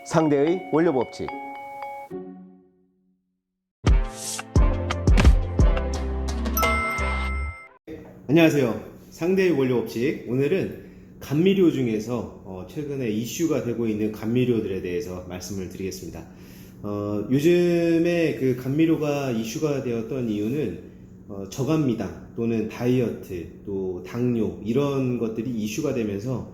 상대의 원료 법칙. 안녕하세요. 상대의 원료 법칙. 오늘은 감미료 중에서 최근에 이슈가 되고 있는 감미료들에 대해서 말씀을 드리겠습니다. 요즘에 그 감미료가 이슈가 되었던 이유는 저감미당 또는 다이어트 또 당뇨 이런 것들이 이슈가 되면서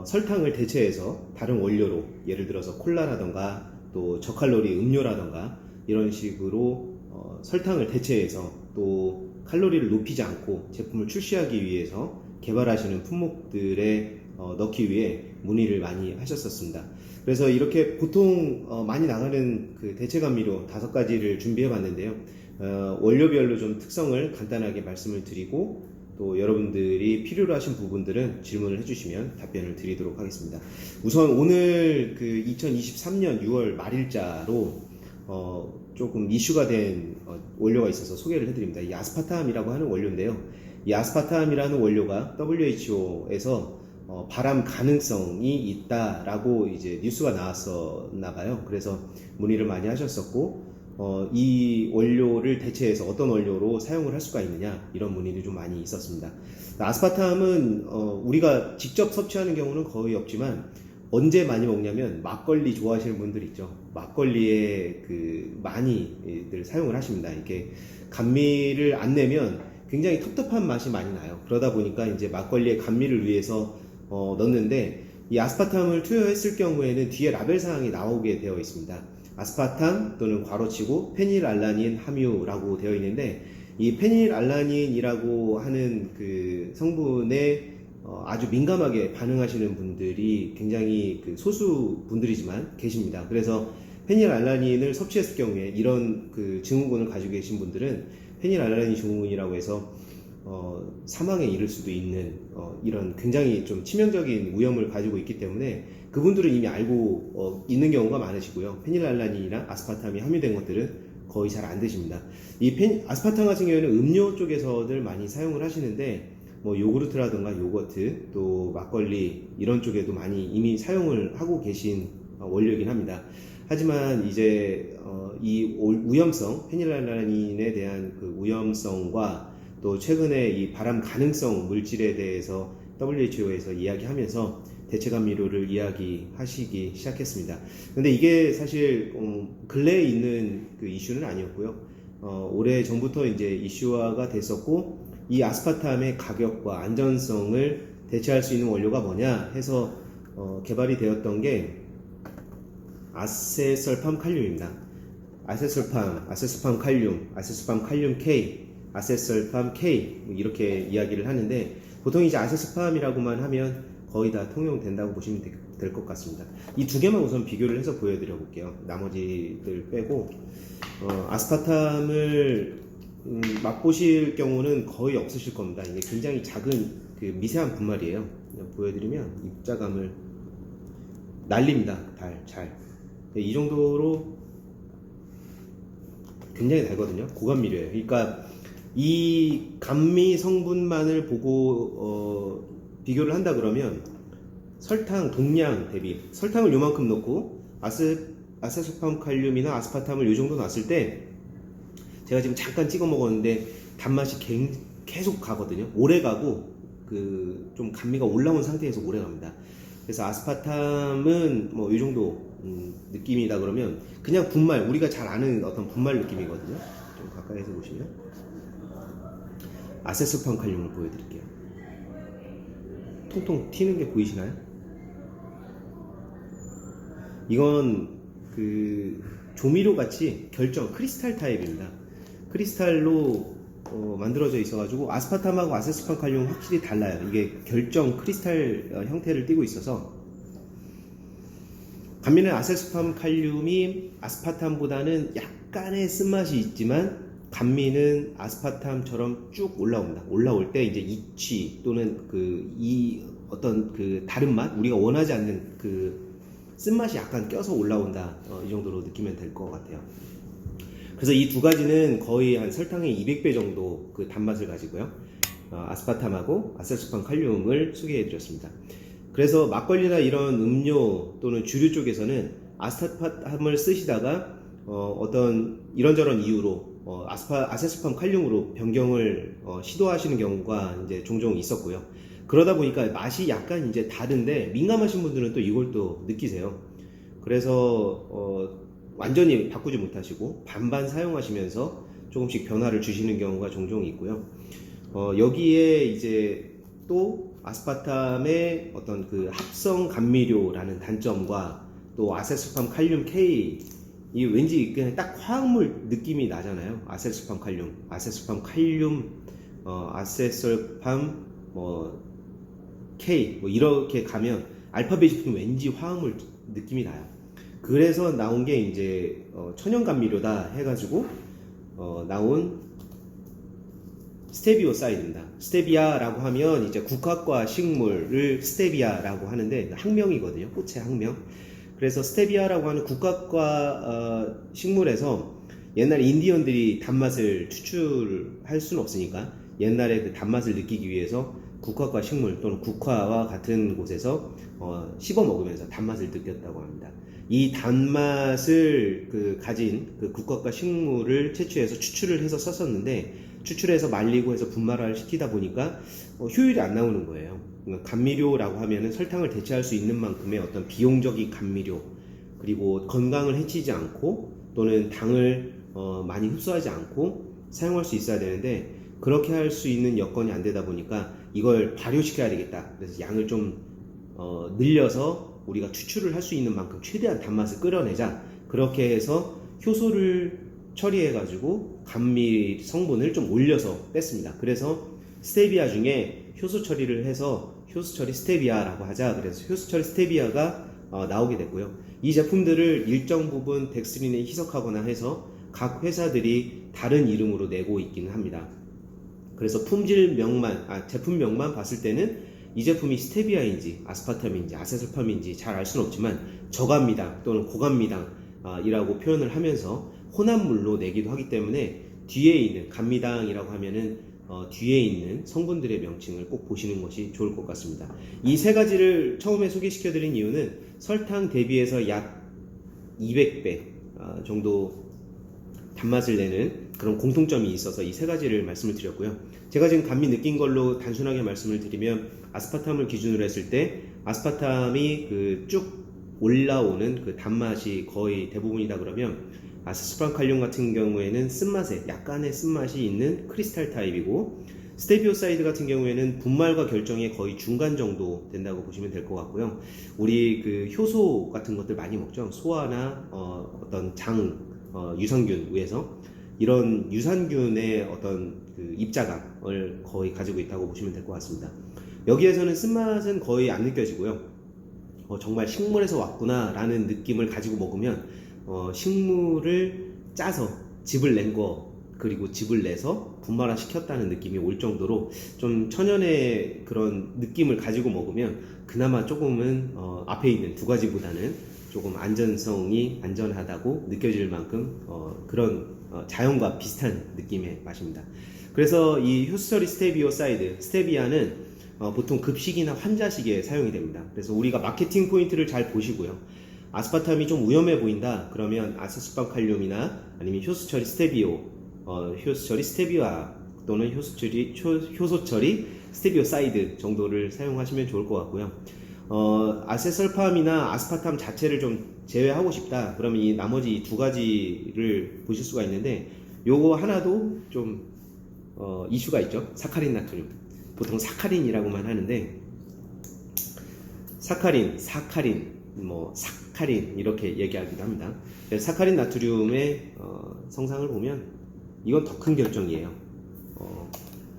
설탕을 대체해서 다른 원료로, 예를 들어서 콜라라던가 또 저칼로리 음료라던가 이런 식으로 설탕을 대체해서 또 칼로리를 높이지 않고 제품을 출시하기 위해서 개발하시는 품목들에 넣기 위해 문의를 많이 하셨었습니다. 그래서 이렇게 보통 많이 나가는 그 대체 감미료 5가지를 준비해 봤는데요. 원료별로 좀 특성을 간단하게 말씀을 드리고, 또 여러분들이 필요로 하신 부분들은 질문을 해주시면 답변을 드리도록 하겠습니다. 우선 오늘 그 2023년 6월 말일자로 조금 이슈가 된 원료가 있어서 소개를 해드립니다. 이 아스파탐이라고 하는 원료인데요. 이 아스파탐이라는 원료가 WHO에서 발암 가능성이 있다라고 이제 뉴스가 나왔었나 봐요. 그래서 문의를 많이 하셨었고, 이 원료를 대체해서 어떤 원료로 사용을 할 수가 있느냐, 이런 문의도 좀 많이 있었습니다. 아스파탐은 우리가 직접 섭취하는 경우는 거의 없지만, 언제 많이 먹냐면 막걸리 좋아하시는 분들 있죠. 막걸리에 그 많이들 사용을 하십니다. 이렇게 감미를 안 내면 굉장히 텁텁한 맛이 많이 나요. 그러다 보니까 이제 막걸리의 감미를 위해서 넣는데, 이 아스파탐을 투여했을 경우에는 뒤에 라벨 사항이 나오게 되어 있습니다. 아스파탐 또는 괄호치고 페닐알라닌 함유라고 되어 있는데, 이 페닐알라닌이라고 하는 그 성분에 아주 민감하게 반응하시는 분들이 굉장히 그 소수 분들이지만 계십니다. 그래서 페닐알라닌을 섭취했을 경우에 이런 그 증후군을 가지고 계신 분들은 페닐알라닌 증후군이라고 해서 사망에 이를 수도 있는 이런 굉장히 좀 치명적인 위험을 가지고 있기 때문에 그분들은 이미 알고 있는 경우가 많으시고요. 페닐알라닌이나 아스파탐이 함유된 것들은 거의 잘 안 드십니다. 이 아스파탐 같은 경우에는 음료 쪽에서들 많이 사용을 하시는데, 뭐 요구르트라든가 요거트 또 막걸리 이런 쪽에도 많이 이미 사용을 하고 계신 원료이긴 합니다. 하지만 이제 이 위험성, 페닐알라닌에 대한 그 위험성과 또 최근에 이 발암 가능성 물질에 대해서 WHO에서 이야기하면서 대체 감미료를 이야기하시기 시작했습니다. 근데 이게 사실 근래에 있는 그 이슈는 아니었고요. 오래 전부터 이제 이슈화가 됐었고, 이 아스파탐의 가격과 안전성을 대체할 수 있는 원료가 뭐냐 해서 개발이 되었던 게 아세설팜 칼륨입니다. 아세설팜 칼륨, 아세설팜 칼륨 K, 아세설팜 K 이렇게 이야기를 하는데, 보통 이제 아세설팜이라고만 하면 거의 다 통용된다고 보시면 될 것 같습니다. 이 두 개만 우선 비교를 해서 보여드려 볼게요. 나머지들 빼고 아스파탐을 맛보실 경우는 거의 없으실 겁니다. 이게 굉장히 작은 그 미세한 분말이에요. 보여드리면 입자감을 날립니다. 잘. 이 정도로 굉장히 달거든요. 고감미료예요. 그러니까 이 감미 성분만을 보고 비교를 한다 그러면 설탕 동량 대비 설탕을 요만큼 넣고 아세sul팜 칼륨이나 아스파탐을 요 정도 놨을 때, 제가 지금 잠깐 찍어 먹었는데 단맛이 계속 가거든요. 오래 가고 그 좀 감미가 올라온 상태에서 오래 갑니다. 그래서 아스파탐은 뭐 이 정도 느낌이다 그러면 그냥 분말, 우리가 잘 아는 어떤 분말 느낌이거든요. 좀 가까이서 보시면 아세sul팜 칼륨을 보여드릴게요. 통통 튀는 게 보이시나요? 이건 그 조미료 같이 결정 크리스탈 타입입니다. 크리스탈로 만들어져 있어가지고 아스파탐하고 아세sul팜 칼륨은 확실히 달라요. 이게 결정 크리스탈 형태를 띠고 있어서, 감미는 아세sul팜 칼륨이 아스파탐보다는 약간의 쓴맛이 있지만 감미는 아스파탐처럼 쭉 올라옵니다. 올라올 때 이제 이취 또는 이 어떤 그 다른 맛, 우리가 원하지 않는 그 쓴맛이 약간 껴서 올라온다, 이 정도로 느끼면 될 것 같아요. 그래서 이 두 가지는 거의 한 설탕의 200배 정도 그 단맛을 가지고요. 아스파탐하고 아세sul팜 칼륨을 소개해 드렸습니다. 그래서 막걸리나 이런 음료 또는 주류 쪽에서는 아스파탐을 쓰시다가 어떤 이런저런 이유로 아세스팜 칼륨으로 변경을 시도하시는 경우가 이제 종종 있었고요. 그러다 보니까 맛이 약간 이제 다른데 민감하신 분들은 또 이걸 또 느끼세요. 그래서 완전히 바꾸지 못하시고 반반 사용하시면서 조금씩 변화를 주시는 경우가 종종 있고요. 여기에 이제 또 아스파탐의 어떤 그 합성 감미료라는 단점과 또 아세스팜 칼륨 K 이 왠지 그냥 딱 화학물 느낌이 나잖아요. 아세스팜 칼륨, 아세설팜 K 이렇게 가면 알파벳이 붙으면 왠지 화학물 느낌이 나요. 그래서 나온 게 이제 천연 감미료다 해가지고 나온 스테비오사이드입니다. 스테비아라고 하면 이제 국화과 식물을 스테비아라고 하는데 학명이거든요. 꽃의 학명. 그래서 스테비아라고 하는 국화과 식물에서 옛날 인디언들이 단맛을 추출할 수는 없으니까 옛날에 그 단맛을 느끼기 위해서 국화과 식물 또는 국화와 같은 곳에서 씹어 먹으면서 단맛을 느꼈다고 합니다. 이 단맛을 가진 그 국화과 식물을 채취해서 추출을 해서 썼었는데 추출해서 말리고 해서 분말화를 시키다 보니까 효율이 안 나오는 거예요. 그러니까 감미료라고 하면은 설탕을 대체할 수 있는 만큼의 어떤 비용적인 감미료 그리고 건강을 해치지 않고 또는 당을 많이 흡수하지 않고 사용할 수 있어야 되는데 그렇게 할 수 있는 여건이 안 되다 보니까 이걸 발효시켜야 되겠다. 그래서 양을 좀 늘려서 우리가 추출을 할 수 있는 만큼 최대한 단맛을 끌어내자. 그렇게 해서 효소를 처리해 가지고 감미 성분을 좀 올려서 뺐습니다. 그래서 스테비아 중에 효소 처리를 해서 효소 처리 스테비아라고 하자. 그래서 효소 처리 스테비아가 나오게 됐고요. 이 제품들을 일정 부분 덱스린에 희석하거나 해서 각 회사들이 다른 이름으로 내고 있기는 합니다. 그래서 품질명만, 제품명만 봤을 때는 이 제품이 스테비아인지 아스파탐인지 아세설팜인지 잘 알 수는 없지만 저감미당 또는 고감미당이라고 표현을 하면서 혼합물로 내기도 하기 때문에 뒤에 있는 감미당이라고 하면은 뒤에 있는 성분들의 명칭을 꼭 보시는 것이 좋을 것 같습니다. 이 세 가지를 처음에 소개시켜 드린 이유는 설탕 대비해서 약 200배 정도 단맛을 내는 그런 공통점이 있어서 이 세 가지를 말씀을 드렸고요. 제가 지금 감미 느낀 걸로 단순하게 말씀을 드리면 아스파탐을 기준으로 했을 때 아스파탐이 쭉 올라오는 그 단맛이 거의 대부분이다 그러면 아세스팜 칼륨 같은 경우에는 쓴맛에 약간의 쓴맛이 있는 크리스탈 타입이고 스테비오사이드 같은 경우에는 분말과 결정이 거의 중간 정도 된다고 보시면 될 것 같고요. 우리 효소 같은 것들 많이 먹죠. 소화나 어떤 유산균 위에서 이런 유산균의 어떤 입자감을 거의 가지고 있다고 보시면 될 것 같습니다. 여기에서는 쓴맛은 거의 안 느껴지고요. 정말 식물에서 왔구나 라는 느낌을 가지고 먹으면 식물을 짜서 즙을 낸 거 그리고 즙을 내서 분말화 시켰다는 느낌이 올 정도로 좀 천연의 그런 느낌을 가지고 먹으면 그나마 조금은 앞에 있는 두 가지보다는 조금 안전하다고 느껴질 만큼 그런 자연과 비슷한 느낌의 맛입니다. 그래서 이 효소처리 스테비오사이드, 스테비아는 보통 급식이나 환자식에 사용이 됩니다. 그래서 우리가 마케팅 포인트를 잘 보시고요. 아스파탐이 좀 위험해 보인다 그러면 아세스팜 칼륨이나 아니면 효소처리 스테비아 또는 효소처리 스테비오사이드 정도를 사용하시면 좋을 것 같고요. 아세설팜이나 아스파탐 자체를 좀 제외하고 싶다 그러면 이 나머지 두 가지를 보실 수가 있는데 요거 하나도 좀 이슈가 있죠. 사카린 나트륨, 보통 사카린이라고만 하는데 사카린 이렇게 얘기하기도 합니다. 사카린 나트륨의 성상을 보면 이건 더 큰 결정이에요.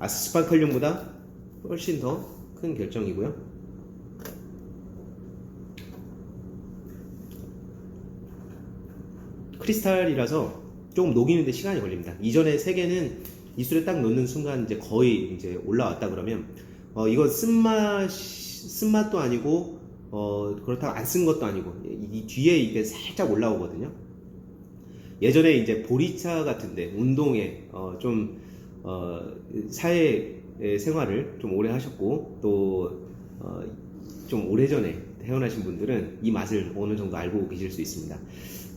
아세스팜 칼륨보다 훨씬 더 큰 결정이고요. 크리스탈이라서 조금 녹이는데 시간이 걸립니다. 이전에 세 개는 입술에 딱 넣는 순간 이제 거의 이제 올라왔다 그러면 이건 쓴맛도 아니고 그렇다고 안 쓴 것도 아니고 이 뒤에 이게 살짝 올라오거든요. 예전에 이제 보리차 같은데 운동에 사회 생활을 좀 오래 하셨고 또 좀 오래전에 회원하신 분들은 이 맛을 어느 정도 알고 계실 수 있습니다.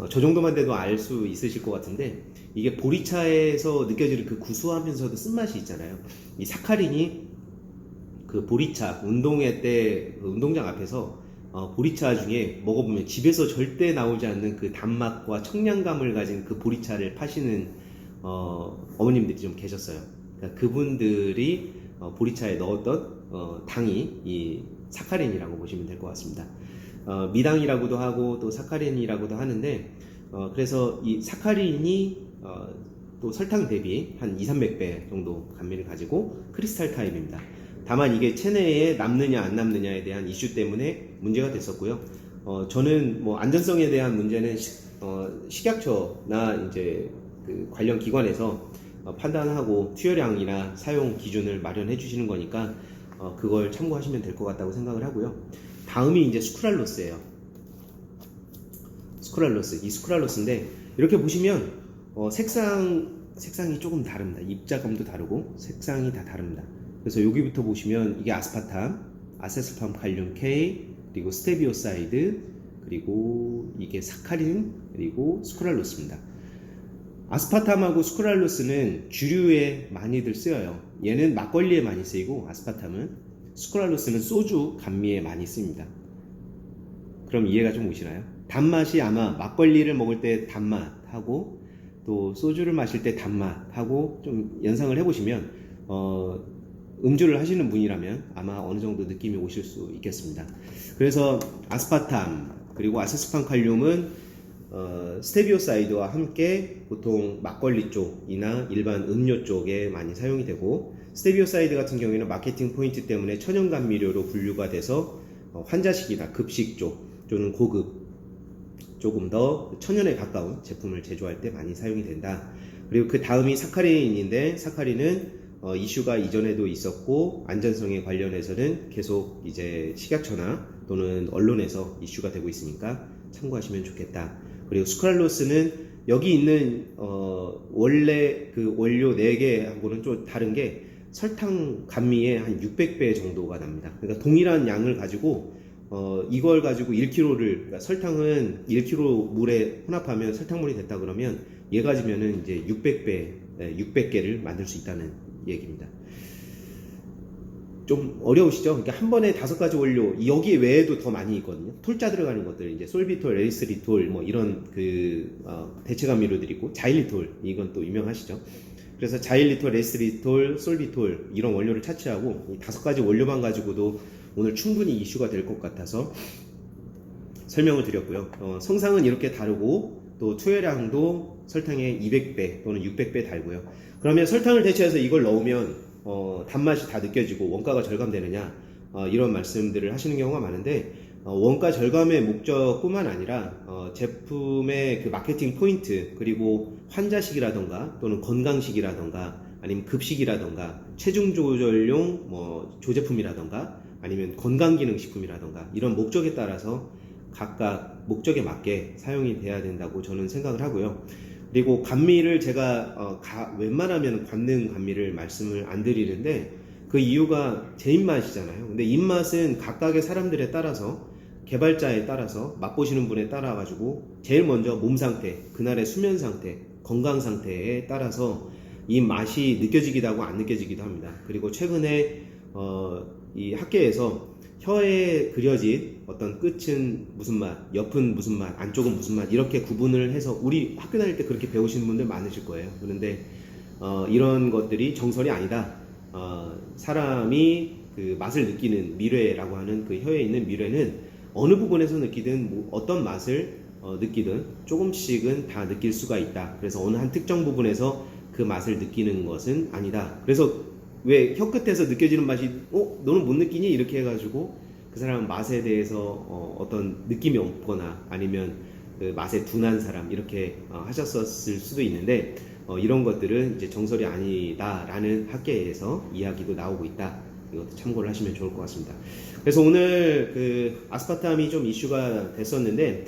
저 정도만 돼도 알 수 있으실 것 같은데, 이게 보리차에서 느껴지는 그 구수하면서도 쓴맛이 있잖아요. 이 사카린이 그 보리차 운동회 때 운동장 앞에서 보리차 중에 먹어보면 집에서 절대 나오지 않는 그 단맛과 청량감을 가진 그 보리차를 파시는 어머님들이 좀 계셨어요. 그러니까 그분들이 보리차에 넣었던 당이 이 사카린이라고 보시면 될 것 같습니다. 미당이라고도 하고 또 사카린이라고도 하는데, 그래서 이 사카린이 또 설탕 대비 한 200~300배 정도 감미를 가지고 크리스탈 타입입니다. 다만 이게 체내에 남느냐 안 남느냐에 대한 이슈 때문에 문제가 됐었고요. 저는 뭐 안전성에 대한 문제는 식약처나 이제 그 관련 기관에서 판단하고 투여량이나 사용 기준을 마련해 주시는 거니까 그걸 참고하시면 될 것 같다고 생각을 하고요. 다음이 이제 스크랄로스예요. 스크랄로스, 이 스크랄로스인데 이렇게 보시면 색상이 조금 다릅니다. 입자감도 다르고 색상이 다 다릅니다. 그래서 여기부터 보시면 이게 아스파탐, 아세스팜 칼륨 K, 그리고 스테비오사이드, 그리고 이게 사카린, 그리고 스크랄로스입니다. 아스파탐하고 스크랄로스는 주류에 많이들 쓰여요. 얘는 막걸리에 많이 쓰이고 아스파탐은, 스크랄로스는 소주 감미에 많이 쓰입니다. 그럼 이해가 좀 오시나요? 단맛이 아마 막걸리를 먹을 때 단맛하고 또 소주를 마실 때 단맛하고 좀 연상을 해보시면 음주를 하시는 분이라면 아마 어느 정도 느낌이 오실 수 있겠습니다. 그래서 아스파탐 그리고 아세스팜 칼륨은 스테비오사이드와 함께 보통 막걸리 쪽이나 일반 음료 쪽에 많이 사용이 되고, 스테비오사이드 같은 경우에는 마케팅 포인트 때문에 천연 감미료로 분류가 돼서 환자식이나 급식 쪽 또는 고급, 조금 더 천연에 가까운 제품을 제조할 때 많이 사용이 된다. 그리고 그 다음이 사카린인데, 사카린은 이슈가 이전에도 있었고 안전성에 관련해서는 계속 이제 식약처나 또는 언론에서 이슈가 되고 있으니까 참고하시면 좋겠다. 그리고 스크랄로스는 여기 있는 원래 그 원료 4개하고는 좀 다른 게 설탕 감미의 한 600배 정도가 납니다. 그러니까 동일한 양을 가지고 이걸 가지고 1kg를, 그러니까 설탕은 1kg 물에 혼합하면 설탕물이 됐다 그러면 얘 가지면은 이제 600개를 만들 수 있다는 얘기입니다. 좀 어려우시죠? 그러니까 한 번에 5가지 원료, 여기 외에도 더 많이 있거든요. 톨자 들어가는 것들, 이제 솔비톨, 에리스리톨, 뭐 이런 대체 감미료들이 있고, 자일리톨, 이건 또 유명하시죠? 그래서 자일리톨, 에리스리톨, 솔비톨, 이런 원료를 차치하고 이 5가지 원료만 가지고도 오늘 충분히 이슈가 될 것 같아서 설명을 드렸고요. 성상은 이렇게 다르고 또 투여량도 설탕의 200배 또는 600배 달고요. 그러면 설탕을 대체해서 이걸 넣으면 단맛이 다 느껴지고 원가가 절감되느냐, 이런 말씀들을 하시는 경우가 많은데, 원가 절감의 목적뿐만 아니라 제품의 그 마케팅 포인트, 그리고 환자식이라던가 또는 건강식이라던가 아니면 급식이라던가 체중 조절용 조제품이라던가 아니면 건강기능식품이라던가 이런 목적에 따라서 각각 목적에 맞게 사용이 돼야 된다고 저는 생각을 하고요. 그리고 감미를 제가 웬만하면 관능 감미를 말씀을 안 드리는데, 그 이유가 제 입맛이잖아요. 근데 입맛은 각각의 사람들에 따라서, 개발자에 따라서, 맛보시는 분에 따라 가지고 제일 먼저 몸 상태, 그날의 수면 상태, 건강 상태에 따라서 이 맛이 느껴지기도 하고 안 느껴지기도 합니다. 그리고 최근에 이 학계에서 혀에 그려진 어떤 끝은 무슨 맛, 옆은 무슨 맛, 안쪽은 무슨 맛, 이렇게 구분을 해서, 우리 학교 다닐 때 그렇게 배우시는 분들 많으실 거예요. 그런데 이런 것들이 정설이 아니다. 사람이 그 맛을 느끼는 미뢰라고 하는 그 혀에 있는 미뢰는 어느 부분에서 느끼든 어떤 맛을 느끼든 조금씩은 다 느낄 수가 있다. 그래서 어느 한 특정 부분에서 그 맛을 느끼는 것은 아니다. 그래서 왜 혀끝에서 느껴지는 맛이 너는 못 느끼니? 이렇게 해가지고 그 사람은 맛에 대해서 어떤 느낌이 없거나 아니면 그 맛에 둔한 사람, 이렇게 하셨었을 수도 있는데, 이런 것들은 이제 정설이 아니다라는 학계에서 이야기도 나오고 있다. 이것도 참고를 하시면 좋을 것 같습니다. 그래서 오늘 그 아스파탐이 좀 이슈가 됐었는데,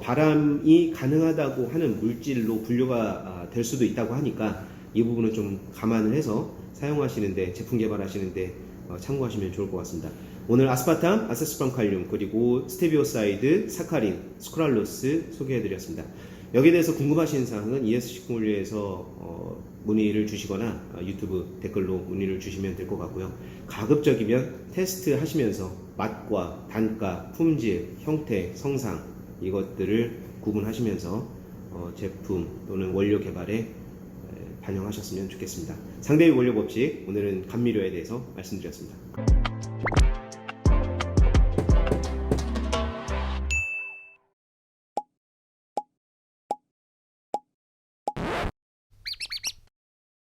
발암이 가능하다고 하는 물질로 분류가 될 수도 있다고 하니까 이 부분은 좀 감안을 해서 사용하시는데, 제품 개발하시는데 참고하시면 좋을 것 같습니다. 오늘 아스파탐, 아세스팜칼륨, 그리고 스테비오사이드, 사카린, 스크랄로스 소개해드렸습니다. 여기에 대해서 궁금하신 사항은 ES식품원료에서 문의를 주시거나 유튜브 댓글로 문의를 주시면 될 것 같고요. 가급적이면 테스트 하시면서 맛과 단가, 품질, 형태, 성상 이것들을 구분하시면서 제품 또는 원료 개발에 반영하셨으면 좋겠습니다. 상대의 원료 법칙, 오늘은 감미료에 대해서 말씀드렸습니다.